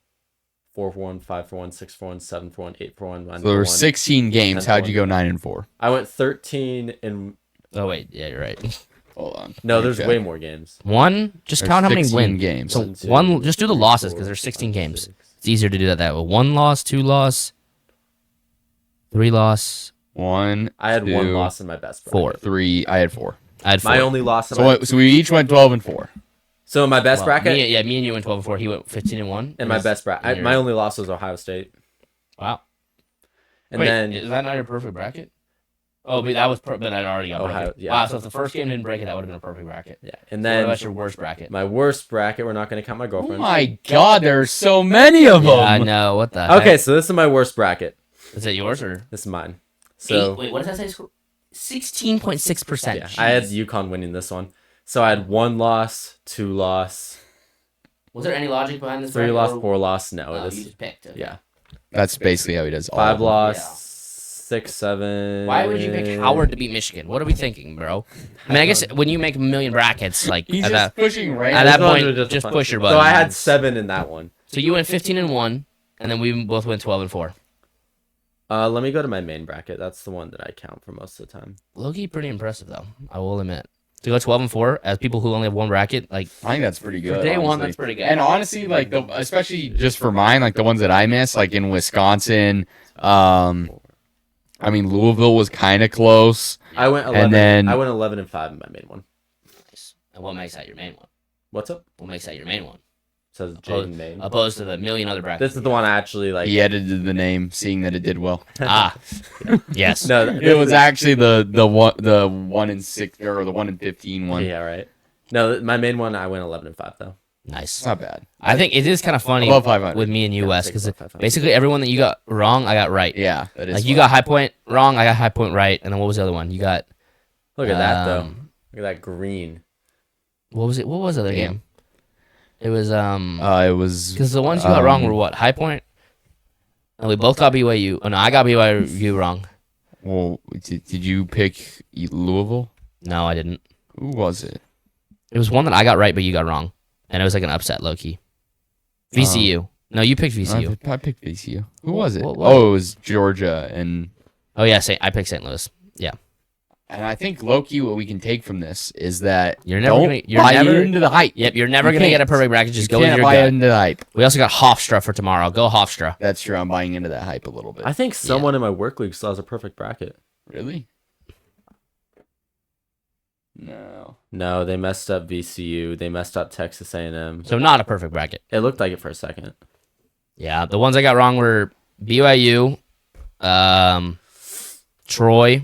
4 for 1, 5 for 1, 6 for 1, 7 for 1, 8 for 1, 9 So there for were 1. 16 games. 10 How'd for you go 9-4? I went 13 and Oh wait, yeah, you're right. Hold on. no, there's Okay. way more games. One, just There's count how many 16 wins. games. So 1, 2, one, just do the 3, losses 4, because there's 16 5, games. 6. It's easier to do that way. 1 loss, 2 loss, 3 loss. 1. I had 1 2, loss in my best bracket. 4. 3. I had 4. I had 4. My only loss in So my so we each went 12-4. so in my best Well, bracket. Me and you went 12-4. He went 15-1. In my best bracket, my only loss was Ohio State, Wow. and Wait, then is that not your perfect bracket? Oh, but that was but I'd already got Ohio, broken. yeah. Wow, so if the first game didn't break it, that would have been a perfect bracket. Yeah, and So what then about your worst bracket? my worst bracket. We're not going to count my Oh girlfriend. my God, there's so many of them. Yeah, I know. What the Okay, heck? so this is my worst bracket. Is it yours or? This is mine. So Wait, what does that say? 16.6%. yeah, I had UConn winning this one. So I had 1 loss, 2 loss, Was there any logic behind this 3 bracket? loss, or- 4 loss. No, Oh, it you is just picked. Okay. yeah. That's basically how he does all 5 of them. loss, Yeah. 6, 7. Why would you pick Howard to beat Michigan? What are we thinking, bro? I mean, I guess when you make a million brackets, like He's at just that, pushing at random. that Those ones point, are just fun. push your button. So I had 7 in that one. So you went 15-1, and then we both went 12-4. Let me go to my main bracket. That's the one that I count for most of the time. Low-key pretty impressive, though. I will admit. To go 12-4 as people who only have one bracket, like I think that's pretty good. for day one, honestly. that's pretty good. And honestly, like especially just for mine, like the ones that I missed, like in Wisconsin, I mean Louisville was kind of close. I went 11. And then- I went 11 and 5 in my main one. Nice. And what makes that your main one? What's up? What makes that your main one? Says Jaden Main. Opposed to the million other brackets. This is the one I actually like. He edited the name, seeing that it did well. Ah, yes. No, It was actually the 1 in 6 or the 1 in 15 one. Yeah, right. No, my main one I went 11 and 5 though. Nice. It's not bad. I think it is kind of funny Above 500. with me and you, Yeah, Wes, take because above 500. basically everyone that you got wrong, I got right. Yeah, that is. Like you fun. got High Point wrong, I got High Point right, and then what was the other one? You got Look at that though. Um, Look at that green. what was it? What was the other Damn. game? It was It was because the ones you got wrong were what? High Point. And we both got BYU. Oh no, I got BYU wrong. Well, did you pick Louisville? No, I didn't. Who was it? It was one that I got right, but you got wrong, and it was like an upset, low key. VCU. No, you picked VCU. I picked VCU. Who was it? What- Oh, it was Georgia, and Oh yeah, I picked St. Louis. Yeah. I think Loki. What we can take from this is that You're never don't gonna- you're buy never- into the hype. Yep, you're never You gonna get a can't. perfect bracket. Just You go with can't your buy gut. into the hype. We also got Hofstra for tomorrow. Go Hofstra. That's true. I'm buying into that hype a little bit. I think someone in my work league still has a perfect bracket. Really? No. No, they messed up VCU. They messed up Texas A&M. So not a perfect bracket. It looked like it for a second. Yeah, the ones I got wrong were BYU, Troy,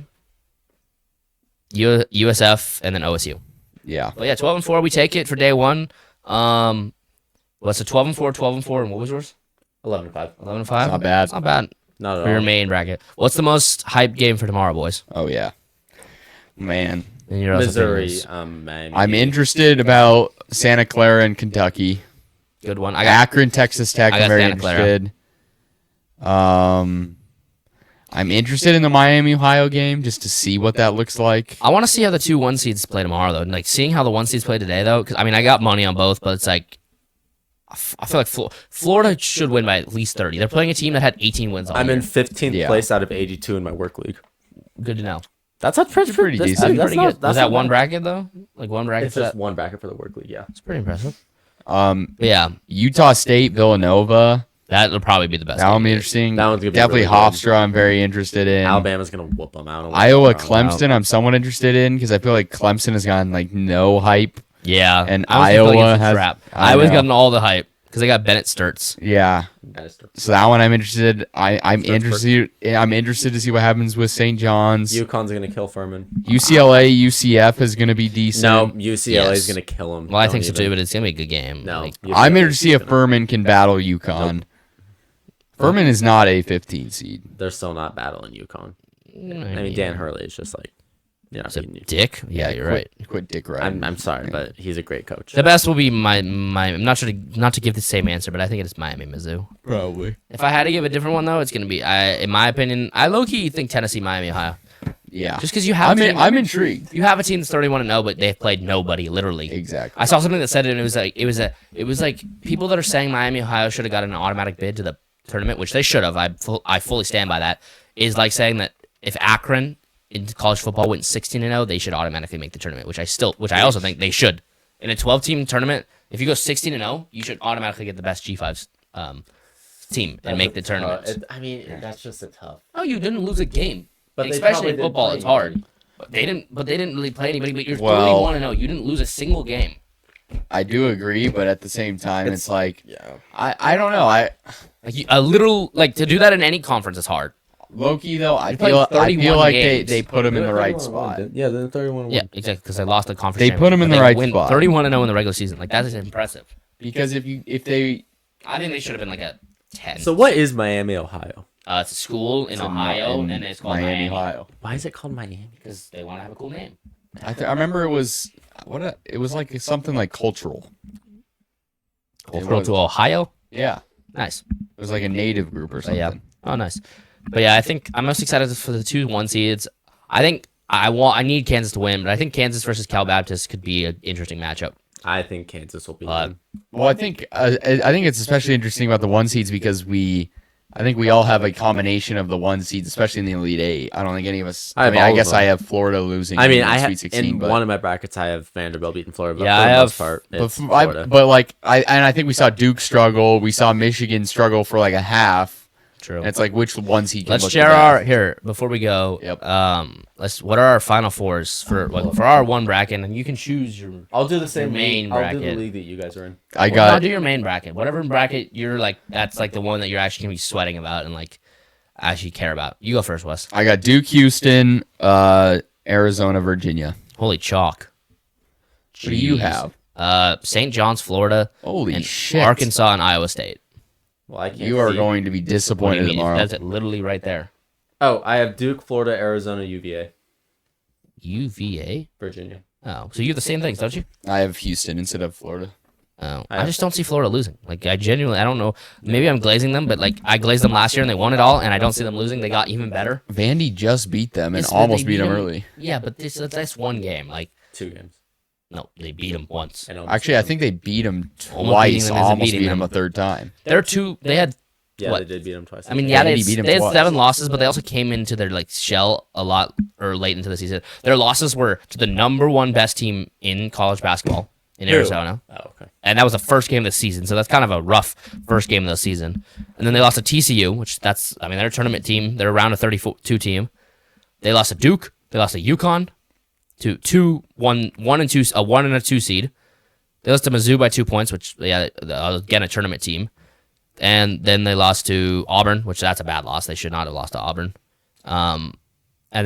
USF, and then OSU. Yeah. But yeah, 12-4, we take it for day one. What's it? 12-4, 12-4, and what was yours? 11 and 5. 11-5. It's not bad. It's not bad Not at for your all. main bracket. What's the most hyped game for tomorrow, boys? Oh yeah. Man, In your other Missouri. opinions? Man. I'm interested about Santa Clara and Kentucky. Good one. I got Akron, Texas Tech. I I'm got very Santa Clara. interested. I'm interested in the Miami Ohio game just to see what that looks like. I want to see how the 2 1 seeds play tomorrow, though. Like, seeing how the 1 seeds play today, though, because, I mean, I got money on both, but it's like, I feel like Florida should win by at least 30. They're playing a team that had 18 wins all I'm year. in 15th Yeah. place out of 82 in my work league. Good to know. That's pretty pretty that's decent. That's Pretty not, good. that's Was that not one bad. bracket, though? Like, one bracket It's for just that? one bracket for the work league, yeah. It's pretty impressive. Um, But yeah, Utah State, Villanova. that'll probably be the best. That one game. be interesting. That one's gonna be Definitely really good. Hofstra. I'm very interested in. Alabama's going to whoop them out. Iowa, Clemson. I'm somewhat interested in because I feel like Clemson has gotten like no hype. Yeah. And I always feel like Iowa it's a has- trap. I Iowa's know. gotten all the hype because they got Bennett Sturts. Yeah. So that one I'm interested. I'm interested. I'm interested to see what happens with St. John's. UConn's going to kill Furman. UCLA, UCF is going to be decent. No, UCLA is Yes. going to kill them. Well, I think so too, but it's gonna be a good game. No. Like, I'm UCLA interested to see if gonna- Furman can battle UConn. Furman is not a 15 seed. They're still not battling UConn. I I mean, Dan Hurley is just like, you know, Is it Dick? Yeah, you're right. Quit dick riding. I'm sorry, but he's a great coach. The best will be my. I'm not sure not to give the same answer, but I think it's Miami, Mizzou. Probably. If I had to give a different one though, it's gonna be. In my opinion, I low key think Tennessee, Miami, Ohio. Yeah. Just because you have. a team- I'm intrigued. You have a team that's 31-0, but they've played nobody, literally. Exactly. I saw something that said it, and it was like people that are saying Miami, Ohio should have got an automatic bid to the tournament, which they should have. I fully stand by that. Is like saying that if Akron in college football went 16-0, they should automatically make the tournament, which I also think they should. In a 12-team tournament, if you go 16-0, you should automatically get the best G5's team and make the tournament. I mean, that's just a tough. Oh, you didn't lose a game. But they Especially probably in didn't football, play it's hard. anybody. But they didn't really play anybody. But you're Well- 31-0. You didn't lose a single game. I do agree, but at the same time, it's like Yeah. I don't know. Like a little like to do that in any conference is hard. Loki though, I played feel 31 like games. they put him in the right spot. Yeah, then 31. Yeah, exactly. Because they lost the conference. They put 'em in championship, the but right win spot. 31-0 in the regular season. Like that is impressive. Because if they I think they should have been like a 10. So what is Miami, Ohio? It's a school in Ohio, and it's called Miami, Ohio. Why is it called Miami? because they want to have a cool name. I remember it was it was like something like cultural. Cultural was. to Ohio. Yeah, Nice. it was like a native group or But something. yeah. Oh, nice. But yeah, I think I'm most excited for the 2-1 seeds. I think I need Kansas to win, but I think Kansas versus Cal Baptist could be an interesting matchup. I think Kansas will be. Well, I think it's especially interesting about the 1 seeds because I think we all have a combination of the 1 seeds, especially in the Elite Eight. I don't think any of us. I have I all of guess them. I have Florida losing. I mean, in I the have Sweet 16, in but one of my brackets. I have Vanderbilt beating Florida. But Yeah, for I the have- most part, but, it's Florida. but like I think we saw Duke struggle. We saw Michigan struggle for like a half. True. And it's like which ones he can Let's look share the our best. here before we go. Yep. What are our final fours for our one bracket, and you can choose your. I'll do the same main league. I'll do the bracket. league that you guys are in. I Now got do your main bracket. Whatever bracket you're like, that's like the one that you're actually gonna be sweating about and like actually care about. You go first, Wes. Duke, Houston, Arizona, Virginia. Holy chalk. What do you Jeez. have? St. John's, Florida, Holy and shit! Arkansas and Iowa State. Well, I can't. You are see. going to be What do you disappointed mean? It tomorrow. says it literally right there. Oh, I have Duke, Florida, Arizona, UVA, UVA. Virginia. Oh, so you have the same things, don't you? I have Houston instead of Florida. Oh, I just don't see Florida losing. Like I genuinely, I don't know. Maybe I'm glazing them, but like I glazed them last year and they won it all, and I don't see them losing. They got even better. Vandy just beat them and Yes, but almost they beat them beat 'em. early. Yeah, but that's one game. Like 2 games. no, they beat them once. I know. Actually, I think they beat them Almost twice. beating them isn't Almost beating beat them them. a third time. They're two. They had. Yeah, what? they did beat them twice. I mean, yeah, Vandy beat 'em they had twice. 7 losses, but they also came into their like shell a lot or late into the season. Their losses were to the #1 best team in college basketball in Who? Arizona. Oh, okay. And that was the first game of the season, so that's kind of a rough first game of the season. And then they lost to TCU, which they're a tournament team. They're around a 32 team. They lost to Duke. They lost to UConn, to 1 and 2, a 1 and a 2 seed. They lost to Mizzou by 2 points, which again a tournament team. And then they lost to Auburn, which that's a bad loss. They should not have lost to Auburn. And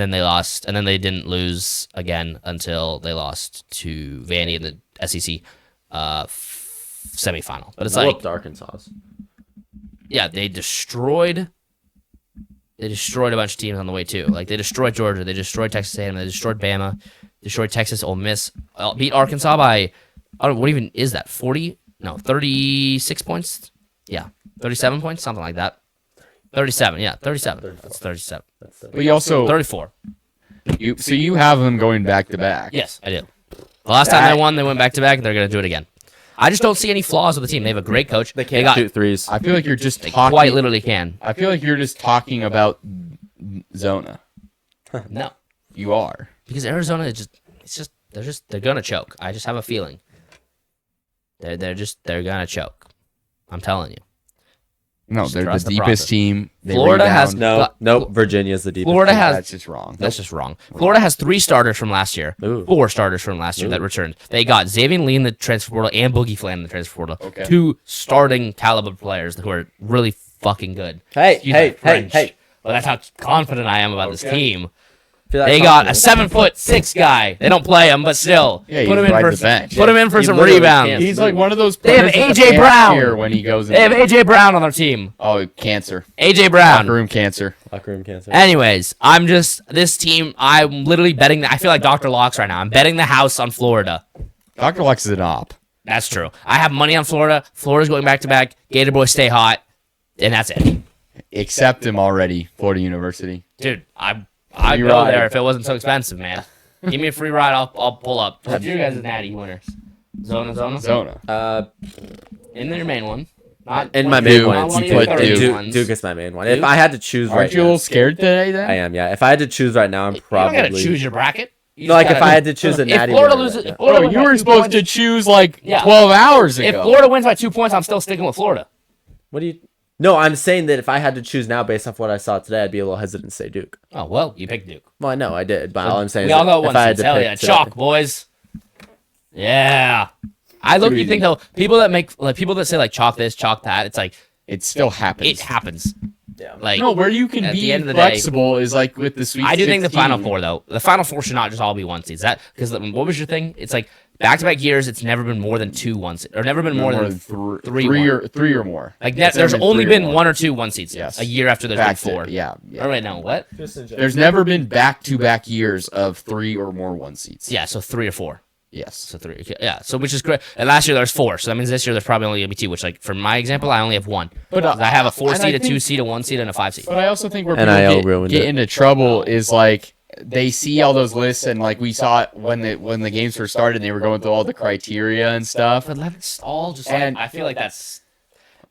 then they lost, and then they didn't lose again until they lost to Vandy in the SEC semifinal. But it's like, Whooped Arkansas. yeah, they destroyed a bunch of teams on the way too. Like they destroyed Georgia, they destroyed Texas A&M, they destroyed Bama, destroyed Texas, Ole Miss, beat Arkansas by, I don't know, what even is that? 36 points? Yeah, 37 points, something like that. 37, yeah, 37. That's 37. That's the But you also 34. you have them going back to back. Yes, I do. The last time they won, they went back to back. They're gonna do it again. I just don't see any flaws with the team. They have a great coach. They can't shoot threes. I feel like you're just They talking. quite literally can. I feel like you're just talking about Zona. No, You are. because Arizona is they're gonna choke. I just have a feeling. They're gonna choke. I'm telling you. No, Just they're the trust the deepest process. team. They Florida has rebound. Nope. Virginia's the deepest. Florida team. has That's just wrong. That's just wrong. Florida has 3 starters from last year. Ooh. 4 starters from last year that Ooh. returned. They got Xavier Lee in the transfer portal and Boogie Flan in the transfer portal. Okay. 2 starting caliber players who are really fucking good. Hey, Excuse my hey, hey, French, hey. But that's how confident I am about this Okay. team. Feel that They got a confidence. 7'6" guy. They don't play him, but still, Yeah, put he's him in right for the bench. put him in for He some literally rebounds. can't. He's like one of those. They have players that AJ can't Brown. hear when he goes in. They have AJ Brown on their team. Oh, cancer. AJ Locker Brown. room cancer. Locker room cancer. Anyways, this team. I'm literally betting. I feel like Dr. Locks right now. I'm betting the house on Florida. Dr. Lux is an op. That's true. I have money on Florida. Florida's going back to back. Gator boys stay hot, and that's it, Accept him already. Florida University. dude. I'd Free go ride. there if it wasn't so expensive, man. Give me a free ride. I'll pull up. What's your guys' natty winners? Zona. Zona. In your main one. Not In one my of main your- one, not it's one of you your put 30 Duke. ones. Duke is my main one. Duke? If I had to choose Aren't right you a now, little scared today then? I am. Yeah. If I had to choose right now, I'm You don't probably. gotta choose your bracket. You No, just like if gotta- I had to choose a If natty. Florida winner loses, right if now. Florida Oh, wins you by were 2 supposed points- to choose like Yeah. 12 hours ago. If Florida wins by 2 points, I'm still sticking with Florida. What do you? No, I'm saying that if I had to choose now based off what I saw today, I'd be a little hesitant to say Duke. Oh well, you picked Duke. Well, I know I did, but all I'm saying We is all that got if one I had seats. to Hell pick yeah, today- chalk boys. Yeah. I look. You think though, people that make like people that say like chalk this, chalk that. It's like It still happens. it happens. Yeah. Like No, where you can at the be end of the flexible is like with the Sweet I do think the 16. Final Four though. The Final Four should not just all be one seeds. That because what was your thing? It's like back-to-back years. It's never been more than 2 one seeds, or never been more than three or more. like It's there's never only 3 or been more. 1 or 2 one seeds. Yes. A year after there's Back been 4. to, yeah. Oh wait, no, what? There's never been back-to-back years of 3 or more one seeds. Yeah, so 3 or 4. Yes. So 3. Okay, yeah, so which is great. And last year there was 4, so that means this year there's probably only gonna be 2. Which like for my example, I only have 1. But I have a 4 and I seed, a 2 think- seed, a 1 seed, and a 5 seed. But I also think where NIL people ruined get it. into trouble is like they see all those lists and like we saw it when the games first started and they were going through all the criteria and stuff. But that's all just And- like I feel like that's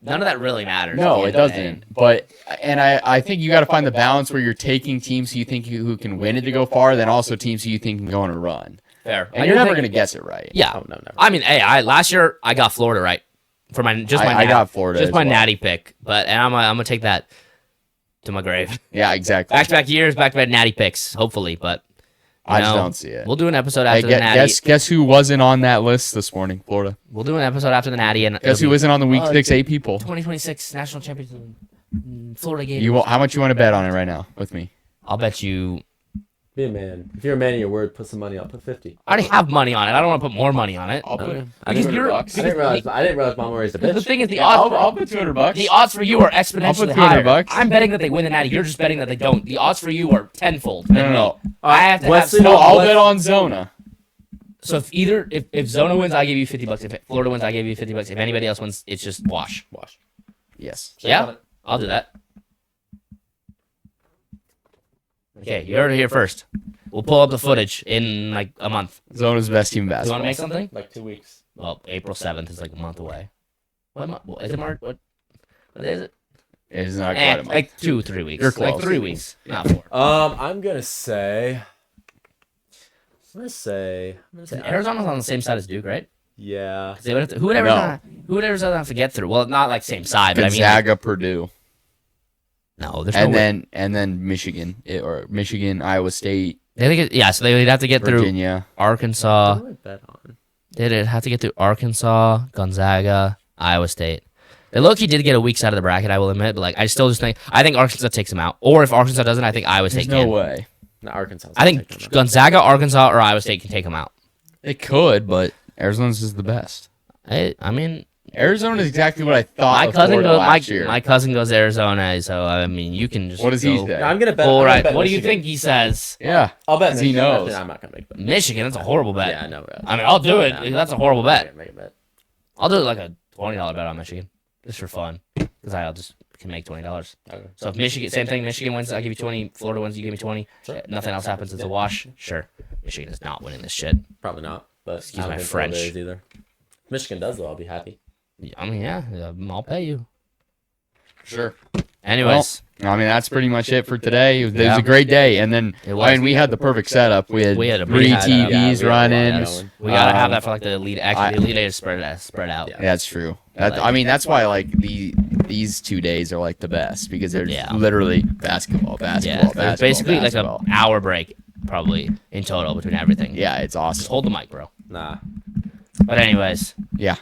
none of that really matters. at No, the it end of the day. doesn't. But I think you got to find the balance where you're taking teams who you think who can win it to go far, then also teams who you think can go on a run. Fair. And you're never going to guess it right. Yeah. Oh, no, never. I mean, hey, last year I got Florida right for my I got Florida just as my well. natty pick, but and I'm gonna take that to my grave. Yeah, exactly. Back-to-back years, back-to-back natty picks, hopefully, but I you just know, don't see it. We'll do an episode Hey, after the natty. guess who wasn't on that list this morning? Florida. We'll do an episode after the natty and Guess who wasn't on the week 6 8 people? 2026 national championship Florida game. How much you want to bet on it right now with me? I'll bet you. Be a man. If you're a man of your word, put some money up. Put 50. I already have money on it. I don't want to put more money on it. I'll put Because you're- I didn't realize Mama raised a The bitch. thing is, the Yeah, odds. I'll put $200. The odds for you are I'll exponentially put higher. $200. I'm betting that they win the natty. You're just betting that they don't. The odds for you are tenfold. No. I have to Wesley, have. No, No, I'll what- bet on Zona. So if Zona wins, I give you $50. If Florida wins, I give you $50. If anybody else wins, it's just wash. Wash. Yes. Yeah, I'll do that. Okay, you heard it here first. We'll pull up the footage in like a month. Zona's best team in Do you basketball. want to make something? Like 2 weeks. Well, April 7th is like a month away. What month? Is it March? What is it? It's not quite a month. Like 2-3 weeks. You're Like close. 3 weeks, not 4. I'm gonna say. Arizona's on the same side as Duke, right? Yeah. 'Cause they would have to, who would Arizona have to get through? Well, not like same side, but I mean, Gonzaga, Purdue, no, there's and no way. then Michigan or Michigan, Iowa State, They think yeah, so they would have to get through Virginia. Arkansas. What do I bet on? They'd have to get through Arkansas, Gonzaga, Iowa State. They low-key did get a weak side of the bracket, I will admit, but like I think Arkansas takes them out. Or if Arkansas doesn't, I think Iowa There's State no can. way. No, Arkansas. I think Gonzaga, Arkansas, or Iowa State can take them out. It could, but Arizona's is the best. I mean, Arizona is exactly what I thought. my of cousin Florida goes. last year. My cousin goes to Arizona, so I mean, you can just. What does he go say? I'm gonna bet. full I'm gonna right. bet What do you Michigan. think he says? Yeah, I'll bet 'Cause he Michigan. knows. I'm not gonna make a bet. Michigan. That's a horrible bet. Yeah, I know. I mean, I'll do it. Yeah. That's a horrible I'm bet. gonna make a bet. I'll do like a $20 bet on Michigan, just for fun, because I'll just can make $20. Okay. So if Michigan, same thing. Michigan wins, I give you 20. Florida wins, you give me 20. Sure. Nothing else happens. It's a wash. Sure. Michigan is not winning this shit. Probably not. But Excuse I don't my think French. Florida is either. If Michigan does though, I'll be happy. I mean, yeah, I'll pay you. sure. Anyways, I mean, that's pretty much it for today. It was Yeah. a great day, and then It was. I mean, we had the perfect setup. We had We three had a- TVs yeah, we had a lot running. going. we gotta have Um, that for like the elite. Actually, the elite eight is spread out. Yeah. That's true. I mean, that's why like these 2 days are like the best because they're Yeah. literally basketball. Yeah, there's basically like basketball. an hour break probably in total between everything. Yeah, it's Just awesome. hold the mic, bro. Nah. But anyways, Yeah,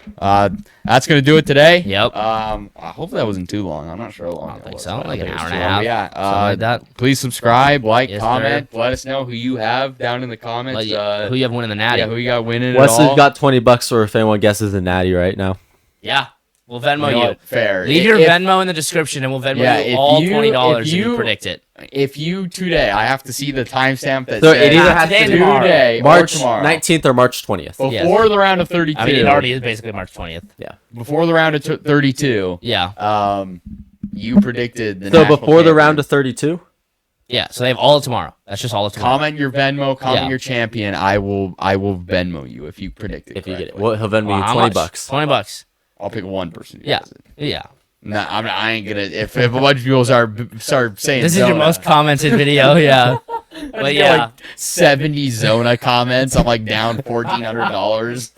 that's gonna do it today. Yep. Hopefully that wasn't too long. I'm not sure how long. I don't it think was, so. but I Like don't an think hour it and was a too long. half. Yeah. Something like that. Please subscribe, like, Yes, comment. Let us know who you have down in the comments. Who you have winning the natty? Yeah, who you got winning? Wesley's it all. got $20 for if anyone guesses the natty right now. Yeah, we'll You Venmo know you. what? Fair. Leave your If- Venmo in the description, and we'll Venmo Yeah, you if all you- $20 if if you you- predict it. If you today, I have to see the timestamp that So says it either Not has today to and do tomorrow. today or March tomorrow. 19th or March 20th. Before the round of 32. I mean, it already is basically March 20th. Before the round of 32. Yeah, You predicted the So national before the champion. round of 32? yeah. So they have all of tomorrow. That's just all of tomorrow. Comment your Venmo, comment Yeah. your champion. I will Venmo you if you predict it. If you get it. correctly. Well, he'll Venmo Wow, you how 20 much? bucks. $20. I'll pick one person. Who Yeah. does it. Yeah. No, I ain't gonna. If a bunch of people start saying This is your Zona, most commented video. Yeah. I But get yeah. like 70 Zona comments. I'm like down $1,400.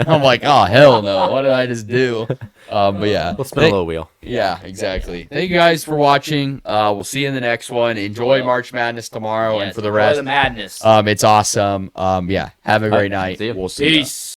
I'm like, oh hell no! What did I just do? But yeah, We'll spin a little wheel. yeah, exactly. Thank you guys for watching. We'll see you in the next one. Enjoy March Madness tomorrow, and Yes, for the enjoy rest, the madness. it's awesome. Yeah, have a great night. See ya. We'll see. Ya. Peace.